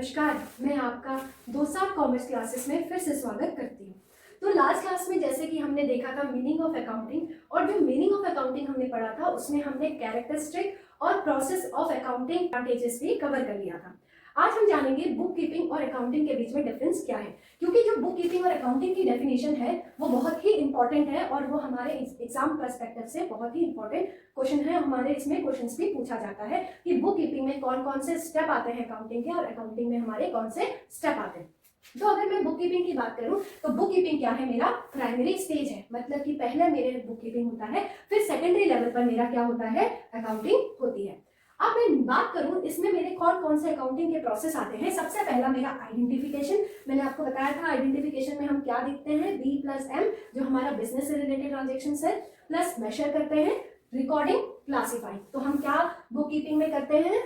नमस्कार, मैं आपका दोसार कॉमर्स क्लासेस में फिर से स्वागत करती हूँ। तो लास्ट क्लास में जैसे कि हमने देखा था मीनिंग ऑफ अकाउंटिंग, और जो मीनिंग ऑफ अकाउंटिंग हमने पढ़ा था उसमें हमने कैरेक्टरिस्टिक और प्रोसेस ऑफ अकाउंटिंग एडवांटेजेस भी कवर कर लिया था। आज हम जानेंगे बुक कीपिंग और अकाउंटिंग के बीच में डिफरेंस क्या है, क्योंकि जो बुक कीपिंग और अकाउंटिंग की डेफिनेशन है वो बहुत ही इंपॉर्टेंट है और वो हमारे एग्जाम पर्सपेक्टिव से बहुत ही इंपॉर्टेंट क्वेश्चन है। हमारे इसमें क्वेश्चंस भी पूछा जाता है कि बुक कीपिंग में कौन कौन से स्टेप आते हैं अकाउंटिंग के, और अकाउंटिंग में हमारे कौन से स्टेप आते हैं। तो अगर मैं बुक कीपिंग की बात करूं तो बुक कीपिंग क्या है, मेरा प्राइमरी स्टेज है, मतलब कि पहले मेरे बुक कीपिंग होता है, फिर सेकेंडरी लेवल पर मेरा क्या होता है, अकाउंटिंग होती है। अब मैं बात करूं इसमें मेरे कौन कौन से अकाउंटिंग के प्रोसेस आते हैं। सबसे पहला मेरा आइडेंटिफिकेशन, मैंने आपको बताया था आइडेंटिफिकेशन में हम क्या देखते हैं, B+M जो हमारा बिजनेस से रिलेटेड ट्रांजेक्शन है, प्लस मेजर करते हैं, रिकॉर्डिंग, क्लासिफाई। तो हम क्या बुक कीपिंग में करते हैं,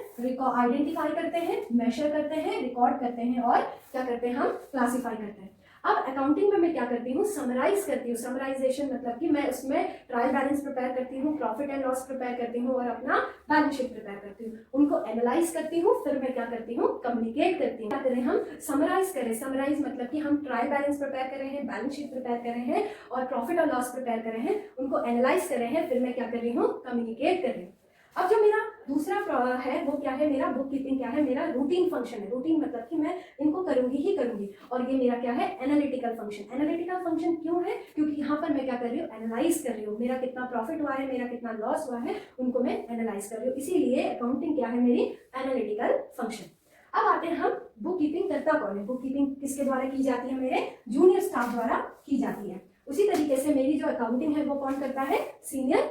आइडेंटिफाई करते हैं, मेजर करते हैं, रिकॉर्ड करते हैं और क्या करते हैं, हम क्लासिफाई करते हैं। अब अकाउंटिंग में मैं क्या करती हूँ, समराइज करती हूँ। समराइजेशन मतलब कि मैं उसमें ट्रायल बैलेंस प्रिपेयर करती हूँ, प्रॉफिट एंड लॉस प्रिपेयर करती हूँ और अपना बैलेंस शीट प्रिपेयर करती हूँ, उनको एनालाइज करती हूँ, फिर मैं क्या करती हूँ, कम्युनिकेट करती हूँ। क्या करें, हम समराइज करें। समराइज मतलब कि हम ट्रायल बैलेंस प्रिपेयर कर रहे हैं, बैलेंस शीट प्रिपेयर कर रहे हैं और प्रॉफिट और लॉस प्रिपेयर कर रहे हैं, उनको एनालाइज कर रहे हैं, फिर मैं क्या कर रही हूँ, कम्युनिकेट कर रही हूँ। अब जो मेरा दूसरा है वो क्या है, मेरा बुक कीपिंग क्या है, मेरा रूटीन फंक्शन है। रूटीन मतलब कि मैं इनको करूंगी ही करूंगी, और ये मेरा क्या है, एनालिटिकल फंक्शन। एनालिटिकल फंक्शन क्यों है, क्योंकि यहाँ पर मैं क्या कर रही हूँ, एनालाइज कर रही हूँ, मेरा कितना प्रॉफिट हुआ है, मेरा कितना लॉस हुआ है, उनको मैं एनालाइज कर रही हूँ। इसीलिए अकाउंटिंग क्या है, मेरी एनालिटिकल फंक्शन। अब आते हैं हम बुक कीपिंग करता कौन है। बुक कीपिंग किसके द्वारा की जाती है, मेरे जूनियर स्टाफ द्वारा की जाती है। उसी तरीके से मेरी जो अकाउंटिंग है वो कौन करता है, सीनियर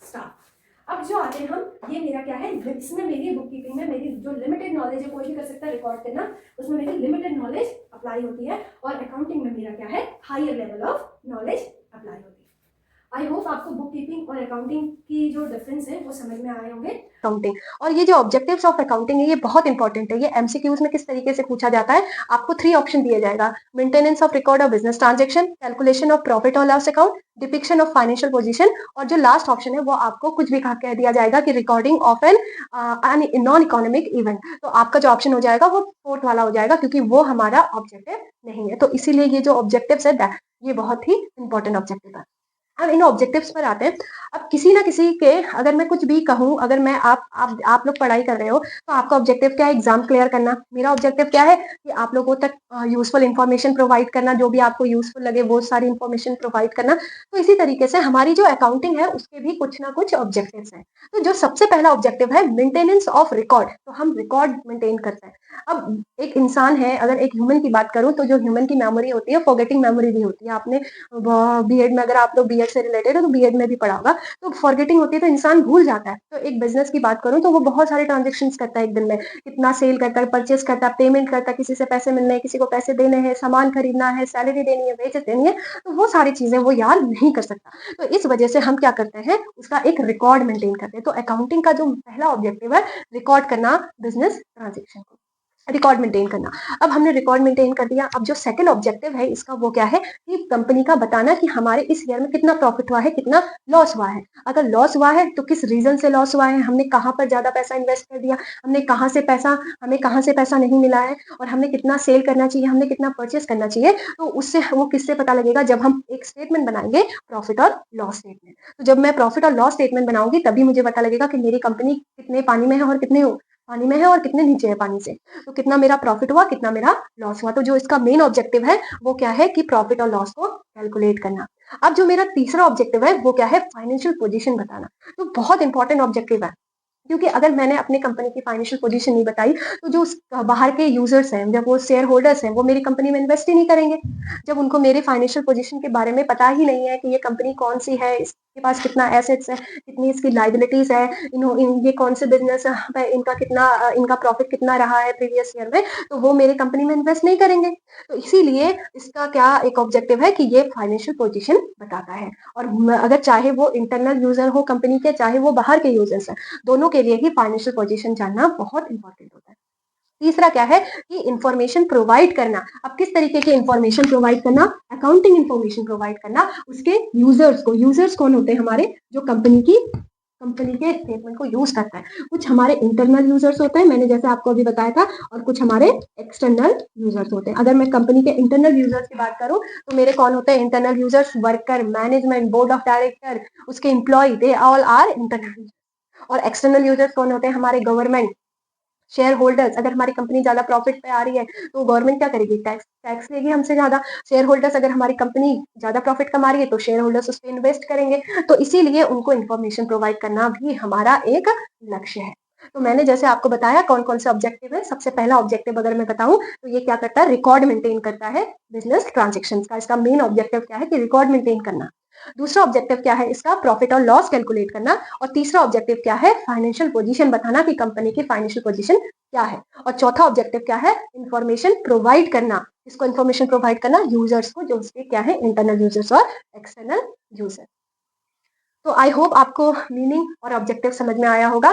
स्टाफ। अब जो आते हैं हम, ये मेरा क्या है, इसमें मेरी बुक कीपिंग में मेरी जो लिमिटेड नॉलेज है, कोई भी कर सकता है रिकॉर्ड करना, उसमें मेरी लिमिटेड नॉलेज अप्लाई होती है, और अकाउंटिंग में मेरा क्या है, higher level of knowledge apply होती है। आई होप आपको बुक कीपिंग और अकाउंटिंग की जो डिफरेंस है वो समझ में आए होंगे। अकाउंटिंग और ये जो ऑब्जेक्टिव्स ऑफ अकाउंटिंग है ये बहुत इंपॉर्टेंट है। ये एमसीक्यूज में किस तरीके से पूछा जाता है, आपको 3 ऑप्शन दिया जाएगा, maintenance of record of business transaction, calculation of profit और loss account, depiction of financial position, और जो लास्ट ऑप्शन है वो आपको कुछ भी कह दिया जाएगा कि recording of an non economic event. तो आपका जो ऑप्शन हो जाएगा वो फोर्थ वाला हो जाएगा, क्योंकि वो हमारा ऑब्जेक्टिव नहीं है। तो इसीलिए ये जो ऑब्जेक्टिव्स है ये बहुत ही इंपॉर्टेंट ऑब्जेक्टिव है। अब इन ऑब्जेक्टिव्स पर आते हैं। अब किसी ना किसी के, अगर मैं कुछ भी कहूँ, अगर मैं आप लोग पढ़ाई कर रहे हो तो आपका ऑब्जेक्टिव क्या है, एग्जाम क्लियर करना। मेरा ऑब्जेक्टिव क्या है कि आप लोगों तक यूजफुल इंफॉर्मेशन प्रोवाइड करना, जो भी आपको यूजफुल लगे वो सारी इंफॉर्मेशन प्रोवाइड करना। तो इसी तरीके से हमारी जो अकाउंटिंग है उसके भी कुछ ना कुछ ऑब्जेक्टिव्स हैं। तो जो सबसे पहला ऑब्जेक्टिव है मेंटेनेंस ऑफ रिकॉर्ड, तो हम रिकॉर्ड मेंटेन करते हैं। अब एक इंसान है, अगर एक ह्यूमन की बात करूं तो जो ह्यूमन की मेमोरी होती है फॉरगेटिंग मेमोरी भी होती है। आपने बीएड में, अगर आप लोग बीएड से रिलेटेड है तो बीएड में भी पढ़ा होगा, तो फॉरगेटिंग होती है तो इंसान भूल जाता है। तो एक बिजनेस की बात करूं तो वो बहुत सारे ट्रांजेक्शन करता है एक दिन में, कितना सेल करता है, परचेस करता है, पेमेंट करता है, किसी से पैसे मिलने हैं, किसी को पैसे देने हैं, सामान खरीदना है, सैलरी देनी है, वेजेस देनी है, तो वो सारी चीजें वो याद नहीं कर सकता। तो इस वजह से हम क्या करते हैं, उसका एक रिकॉर्ड मेंटेन करते हैं। तो अकाउंटिंग का जो पहला ऑब्जेक्टिव है, रिकॉर्ड करना बिजनेस ट्रांजेक्शन को, रिकॉर्ड मेंटेन करना। अब हमने रिकॉर्ड मेंटेन कर दिया। अब जो सेकंड ऑब्जेक्टिव है इसका वो क्या है, कि कंपनी का बताना कि हमारे इस ईयर में कितना प्रॉफिट हुआ है, कितना लॉस हुआ है। अगर लॉस हुआ है तो किस रीजन से लॉस हुआ है, हमने कहाँ पर ज्यादा पैसा इन्वेस्ट कर दिया, हमें कहाँ से पैसा नहीं मिला है, और हमने कितना सेल करना चाहिए, हमने कितना परचेस करना चाहिए। तो उससे वो किससे पता लगेगा, जब हम एक स्टेटमेंट बनाएंगे, प्रॉफिट और लॉस स्टेटमेंट। तो जब मैं प्रॉफिट और लॉस स्टेटमेंट बनाऊंगी तभी मुझे पता लगेगा कि मेरी कंपनी कितने पानी में है और कितने पानी में है और कितने नीचे है पानी से। तो कितना मेरा प्रॉफिट हुआ, कितना मेरा लॉस हुआ। तो जो इसका मेन ऑब्जेक्टिव है वो क्या है, कि प्रॉफिट और लॉस को कैलकुलेट करना। अब जो मेरा तीसरा ऑब्जेक्टिव है वो क्या है, फाइनेंशियल पोजीशन बताना। तो बहुत इंपॉर्टेंट ऑब्जेक्टिव है, क्योंकि अगर मैंने अपने कंपनी की फाइनेंशियल पोजीशन नहीं बताई तो जो बाहर के यूजर्स हैं, जब वो शेयर होल्डर्स हैं, वो मेरी कंपनी में इन्वेस्ट ही नहीं करेंगे। जब उनको मेरे फाइनेंशियल पोजीशन के बारे में पता ही नहीं है कि ये कंपनी कौन सी है, इसके पास कितना एसेट्स है, कितनी इसकी लाइबिलिटीज है, ये कौन से बिजनेस है, इनका प्रॉफिट कितना रहा है प्रीवियस ईयर में, तो वो मेरे कंपनी में इन्वेस्ट नहीं करेंगे। तो इसीलिए इसका क्या एक ऑब्जेक्टिव है कि ये फाइनेंशियल पोजीशन बताता है। और अगर चाहे वो इंटरनल यूजर हो कंपनी के, चाहे वो बाहर के यूजर्स हैं, दोनों के लिए ही फाइनेंशियल पोजीशन जानना बहुत इंपॉर्टेंट होता है। तीसरा क्या है, कि इंफॉर्मेशन प्रोवाइड करना। अब किस तरीके की इंफॉर्मेशन प्रोवाइड करना, अकाउंटिंग इंफॉर्मेशन प्रोवाइड करना उसके यूजर्स को। यूजर्स कौन होते हैं हमारे, जो कंपनी की कंपनी के स्टेटमेंट को यूज करता है। कुछ हमारे इंटरनल यूजर्स होते हैं, मैंने जैसे आपको अभी बताया था, और कुछ हमारे एक्सटर्नल यूजर्स होते हैं। अगर मैं कंपनी के इंटरनल यूजर्स की बात करूं तो मेरे कौन होते हैं internal users? Worker, management, board of director, उसके employ, they all are internal. और एक्सटर्नल यूजर्स कौन होते हैं? हमारे गवर्नमेंट, शेयर होल्डर्स। अगर हमारी कंपनी ज्यादा प्रॉफिट पे आ रही है तो गवर्नमेंट क्या करेगी? टैक्स टैक्स लेगी हमसे ज्यादा। शेयर होल्डर्स, अगर हमारी कंपनी ज्यादा प्रॉफिट कमा रही है तो शेयर होल्डर्स उस पर इन्वेस्ट करेंगे। तो इसीलिए उनको इन्फॉर्मेशन प्रोवाइड करना भी हमारा एक लक्ष्य है। तो मैंने जैसे आपको बताया कौन कौन से ऑब्जेक्टिव है। सबसे पहला ऑब्जेक्टिव अगर मैं बताऊं तो ये क्या करता है? रिकॉर्ड मेंटेन करता है बिजनेस ट्रांजेक्शन का। इसका मेन ऑब्जेक्टिव क्या है? कि रिकॉर्ड मेंटेन करना। दूसरा ऑब्जेक्टिव क्या है इसका? प्रॉफिट और लॉस कैलकुलेट करना। और तीसरा ऑब्जेक्टिव क्या है? फाइनेंशियल पोजीशन बताना कि कंपनी की फाइनेंशियल पोजीशन क्या है। और चौथा ऑब्जेक्टिव क्या है? इंफॉर्मेशन प्रोवाइड करना। इसको इंफॉर्मेशन प्रोवाइड करना यूजर्स को, जो उसके क्या है? इंटरनल यूजर्स और एक्सटर्नल यूजर्स। तो आई होप आपको मीनिंग और ऑब्जेक्टिव समझ में आया होगा।